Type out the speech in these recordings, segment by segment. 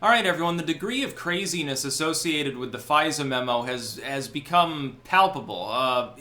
All right, everyone, the degree of craziness associated with the FISA memo has become palpable.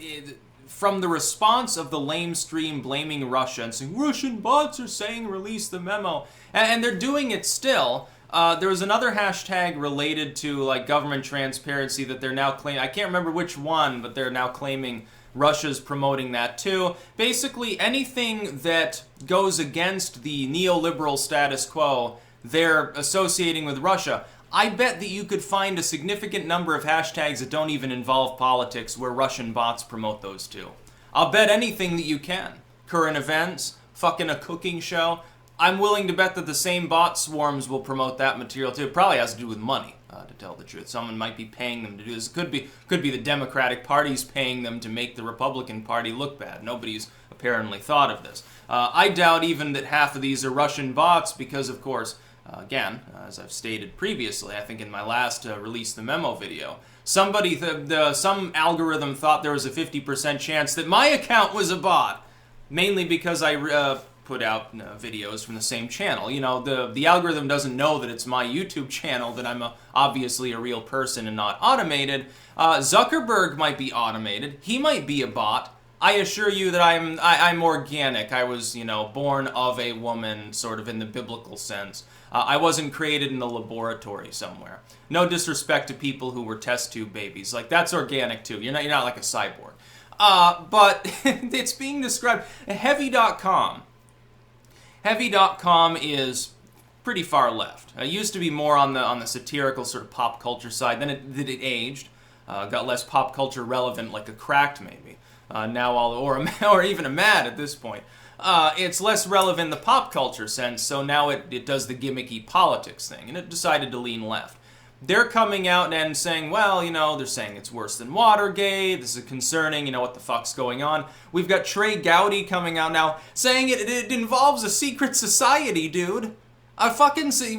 From the response of the lamestream blaming Russia and saying, Russian bots are saying release the memo, and they're doing it still. There was another hashtag related to like government transparency that they're now claiming. I can't remember which one, but they're now claiming Russia's promoting that too. Basically, anything that goes against the neoliberal status quo, they're associating with Russia. I bet that you could find a significant number of hashtags that don't even involve politics where Russian bots promote those too. I'll bet anything that you can. Current events, fucking a cooking show. I'm willing to bet that the same bot swarms will promote that material too. It probably has to do with money, to tell the truth. Someone might be paying them to do this. Could be the Democratic Party's paying them to make the Republican Party look bad. Nobody's apparently thought of this. I doubt even that half of these are Russian bots because, of course, again, as I've stated previously, I think in my last Release the Memo video, some algorithm thought there was a 50% chance that my account was a bot, mainly because I put out videos from the same channel. You know, the algorithm doesn't know that it's my YouTube channel, that I'm obviously a real person and not automated. Zuckerberg might be automated. He might be a bot. I assure you that I'm organic. I was, born of a woman, sort of in the biblical sense. I wasn't created in the laboratory somewhere. No disrespect to people who were test tube babies. Like, that's organic too. You're not like a cyborg. But it's being described. Heavy.com. Heavy.com is pretty far left. It used to be more on the satirical sort of pop culture side. Then it aged, got less pop culture relevant, like a Cracked maybe. Now or even a Mad at this point. It's less relevant in the pop culture sense, so now it does the gimmicky politics thing, and it decided to lean left. They're coming out and saying, well, they're saying it's worse than Watergate, this is concerning, what the fuck's going on. We've got Trey Gowdy coming out now saying it involves a secret society, dude.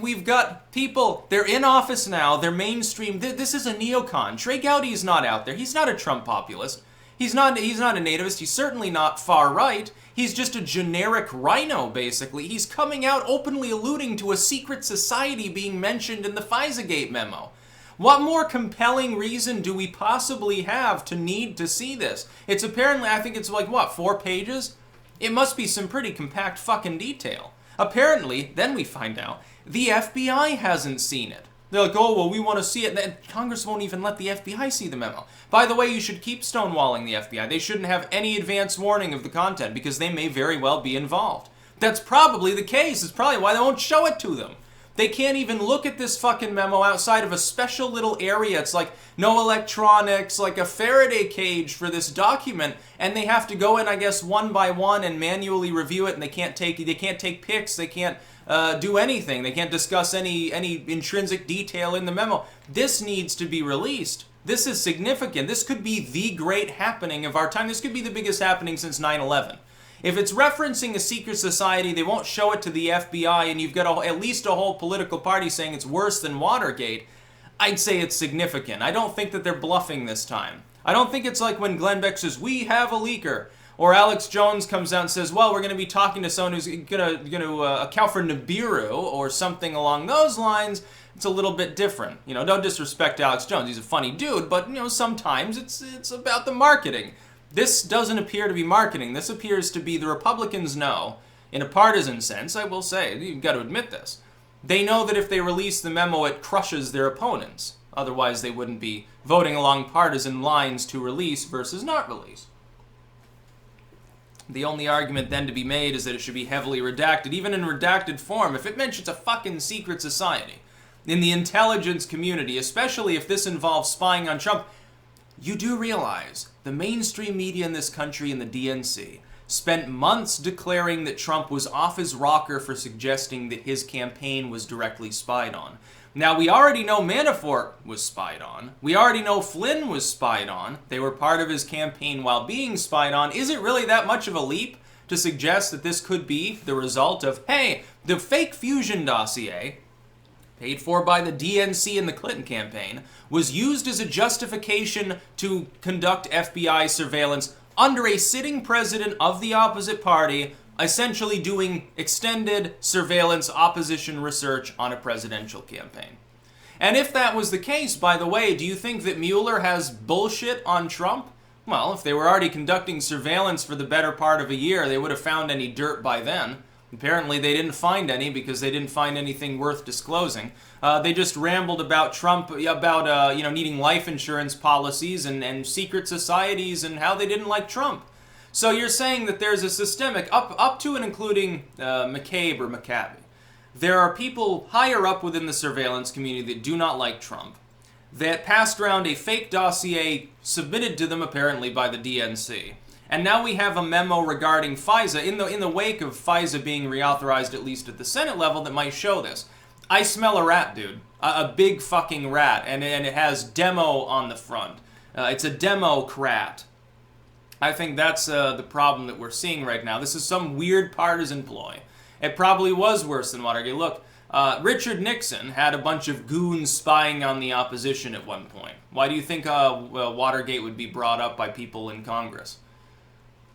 We've got people, they're in office now, they're mainstream, this is a neocon. Trey Gowdy is not out there, he's not a Trump populist. He's not a nativist, he's certainly not far right. He's just a generic rhino, basically. He's coming out openly alluding to a secret society being mentioned in the FISA memo. What more compelling reason do we possibly have to need to see this? It's apparently, I think it's like, 4 pages? It must be some pretty compact fucking detail. Apparently, then we find out, the FBI hasn't seen it. They're like, oh, well, we want to see it. And Congress won't even let the FBI see the memo. By the way, you should keep stonewalling the FBI. They shouldn't have any advance warning of the content because they may very well be involved. That's probably the case. It's probably why they won't show it to them. They can't even look at this fucking memo outside of a special little area. It's like no electronics, like a Faraday cage for this document, and they have to go in, I guess, one by one and manually review it, and they can't take pics, they can't do anything. They can't discuss any intrinsic detail in the memo. This needs to be released. This is significant. This could be the great happening of our time. This could be the biggest happening since 9/11. If it's referencing a secret society, they won't show it to the FBI, and you've got at least a whole political party saying it's worse than Watergate, I'd say it's significant. I don't think that they're bluffing this time. I don't think it's like when Glenn Beck says, we have a leaker, or Alex Jones comes out and says, well, we're going to be talking to someone who's going to account for Nibiru, or something along those lines. It's a little bit different. No disrespect to Alex Jones. He's a funny dude, but, sometimes it's about the marketing. This doesn't appear to be marketing. This appears to be the Republicans know, in a partisan sense, I will say, you've got to admit this. They know that if they release the memo, it crushes their opponents. Otherwise, they wouldn't be voting along partisan lines to release versus not release. The only argument then to be made is that it should be heavily redacted, even in redacted form. If it mentions a fucking secret society in the intelligence community, especially if this involves spying on Trump, you do realize the mainstream media in this country and the DNC spent months declaring that Trump was off his rocker for suggesting that his campaign was directly spied on. Now, we already know Manafort was spied on. We already know Flynn was spied on. They were part of his campaign while being spied on. Is it really that much of a leap to suggest that this could be the result of, hey, the fake Fusion dossier, paid for by the DNC and the Clinton campaign, was used as a justification to conduct FBI surveillance under a sitting president of the opposite party essentially doing extended surveillance opposition research on a presidential campaign. And if that was the case, by the way, do you think that Mueller has bullshit on Trump? Well, if they were already conducting surveillance for the better part of a year, they would have found any dirt by then. Apparently they didn't find any because they didn't find anything worth disclosing. They just rambled about Trump, about needing life insurance policies and secret societies and how they didn't like Trump. So you're saying that there's a systemic, up to and including McCabe or McCabe. There are people higher up within the surveillance community that do not like Trump, that passed around a fake dossier submitted to them apparently by the DNC. And now we have a memo regarding FISA in the wake of FISA being reauthorized, at least at the Senate level, that might show this. I smell a rat, dude. A big fucking rat. And it has demo on the front. It's a Democrat. I think that's the problem that we're seeing right now. This is some weird partisan ploy. It probably was worse than Watergate. Look, Richard Nixon had a bunch of goons spying on the opposition at one point. Why do you think Watergate would be brought up by people in Congress?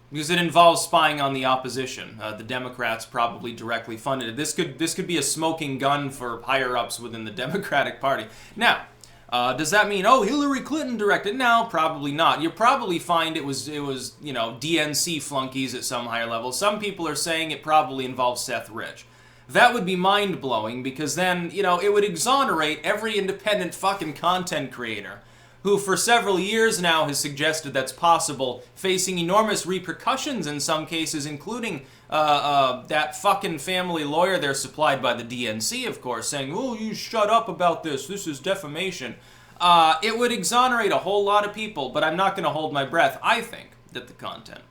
Because it involves spying on the opposition. The Democrats probably directly funded it. This could be a smoking gun for higher-ups within the Democratic Party. Now, does that mean, Hillary Clinton directed? No, probably not. You'll probably find it was DNC flunkies at some higher level. Some people are saying it probably involves Seth Rich. That would be mind-blowing because then, it would exonerate every independent fucking content creator who for several years now has suggested that's possible, facing enormous repercussions in some cases, including that fucking family lawyer they're supplied by the DNC, of course, saying, you shut up about this is defamation. It would exonerate a whole lot of people, but I'm not going to hold my breath. I think that the content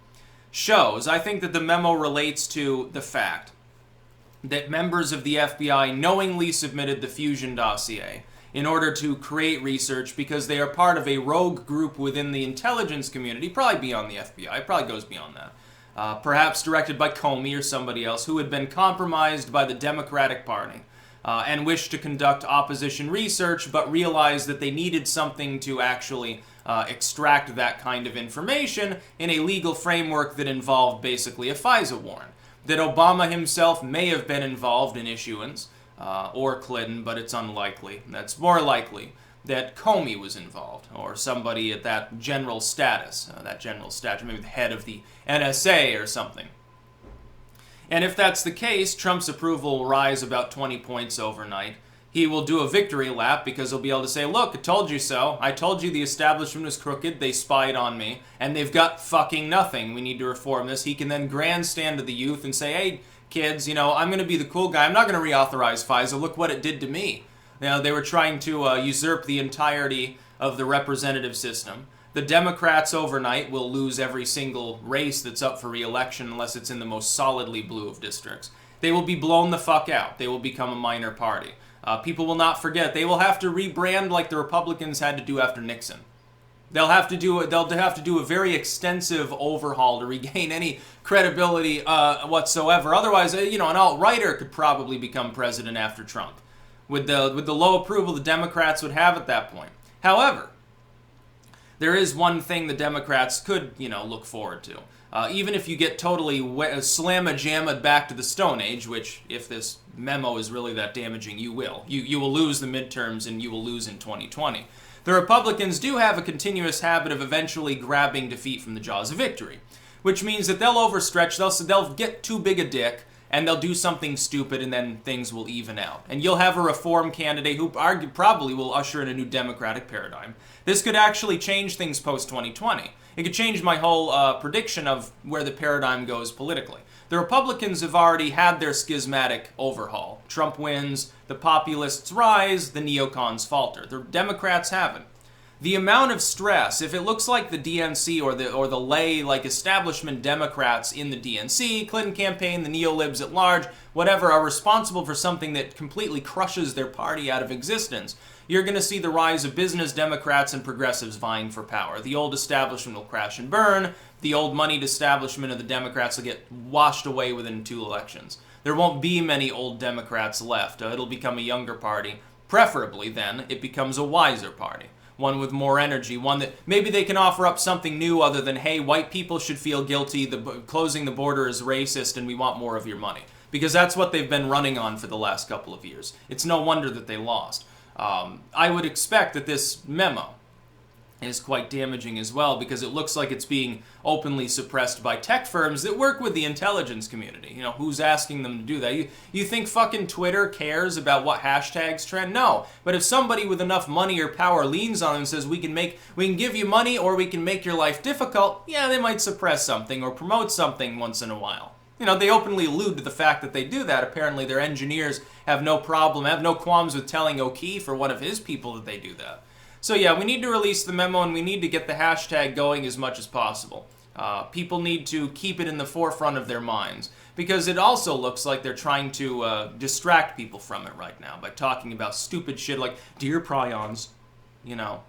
shows, I think that the memo relates to the fact that members of the FBI knowingly submitted the Fusion dossier in order to create research because they are part of a rogue group within the intelligence community, probably beyond the FBI, it probably goes beyond that. Perhaps directed by Comey or somebody else who had been compromised by the Democratic Party and wished to conduct opposition research but realized that they needed something to actually extract that kind of information in a legal framework that involved basically a FISA warrant. That Obama himself may have been involved in issuance, or Clinton, but it's unlikely. That's more likely that Comey was involved, or somebody at that general status, maybe the head of the NSA or something. And if that's the case, Trump's approval will rise about 20 points overnight. He will do a victory lap because he'll be able to say, look, I told you so. I told you the establishment was crooked. They spied on me. And they've got fucking nothing. We need to reform this. He can then grandstand to the youth and say, hey, kids, I'm going to be the cool guy. I'm not going to reauthorize FISA. Look what it did to me. They were trying to usurp the entirety of the representative system. The Democrats overnight will lose every single race that's up for re-election unless it's in the most solidly blue of districts. They will be blown the fuck out. They will become a minor party. People will not forget. They will have to rebrand like the Republicans had to do after Nixon. They'll have to do a very extensive overhaul to regain any credibility whatsoever. Otherwise, an alt-righter could probably become president after Trump. With the low approval the Democrats would have at that point. However, there is one thing the Democrats could, look forward to. Even if you get totally slamma-jammed back to the Stone Age, which, if this memo is really that damaging, you will. You will lose the midterms and you will lose in 2020. The Republicans do have a continuous habit of eventually grabbing defeat from the jaws of victory, which means that they'll overstretch, they'll get too big a dick, and they'll do something stupid, and then things will even out. And you'll have a reform candidate who probably will usher in a new democratic paradigm. This could actually change things post-2020. It could change my whole prediction of where the paradigm goes politically. The Republicans have already had their schismatic overhaul. Trump wins, the populists rise, the neocons falter. The Democrats haven't. The amount of stress, if it looks like the DNC or the lay, establishment Democrats in the DNC, Clinton campaign, the neolibs at large, whatever, are responsible for something that completely crushes their party out of existence, you're going to see the rise of business Democrats and progressives vying for power. The old establishment will crash and burn. The old moneyed establishment of the Democrats will get washed away within 2 elections. There won't be many old Democrats left. It'll become a younger party. Preferably, then, it becomes a wiser party. one with more energy, one that maybe they can offer up something new other than, hey, white people should feel guilty, closing the border is racist, and we want more of your money. Because that's what they've been running on for the last couple of years. It's no wonder that they lost. I would expect that this memo is quite damaging as well, because it looks like it's being openly suppressed by tech firms that work with the intelligence community. You know, who's asking them to do that? You think fucking Twitter cares about what hashtags trend? No. But if somebody with enough money or power leans on them and says, we can give you money or we can make your life difficult, yeah, they might suppress something or promote something once in a while. You know, they openly allude to the fact that they do that. Apparently their engineers have no qualms with telling O'Keefe or one of his people that they do that. So yeah, we need to release the memo and we need to get the hashtag going as much as possible. People need to keep it in the forefront of their minds, because it also looks like they're trying to distract people from it right now by talking about stupid shit like dear prions, you know.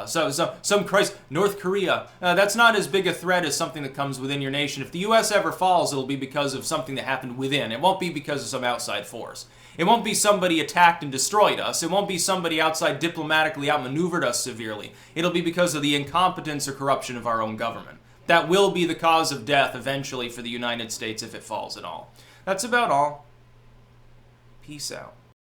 Some Christ, North Korea, that's not as big a threat as something that comes within your nation. If the U.S. ever falls, it'll be because of something that happened within. It won't be because of some outside force. It won't be somebody attacked and destroyed us. It won't be somebody outside diplomatically outmaneuvered us severely. It'll be because of the incompetence or corruption of our own government. That will be the cause of death eventually for the United States if it falls at all. That's about all. Peace out.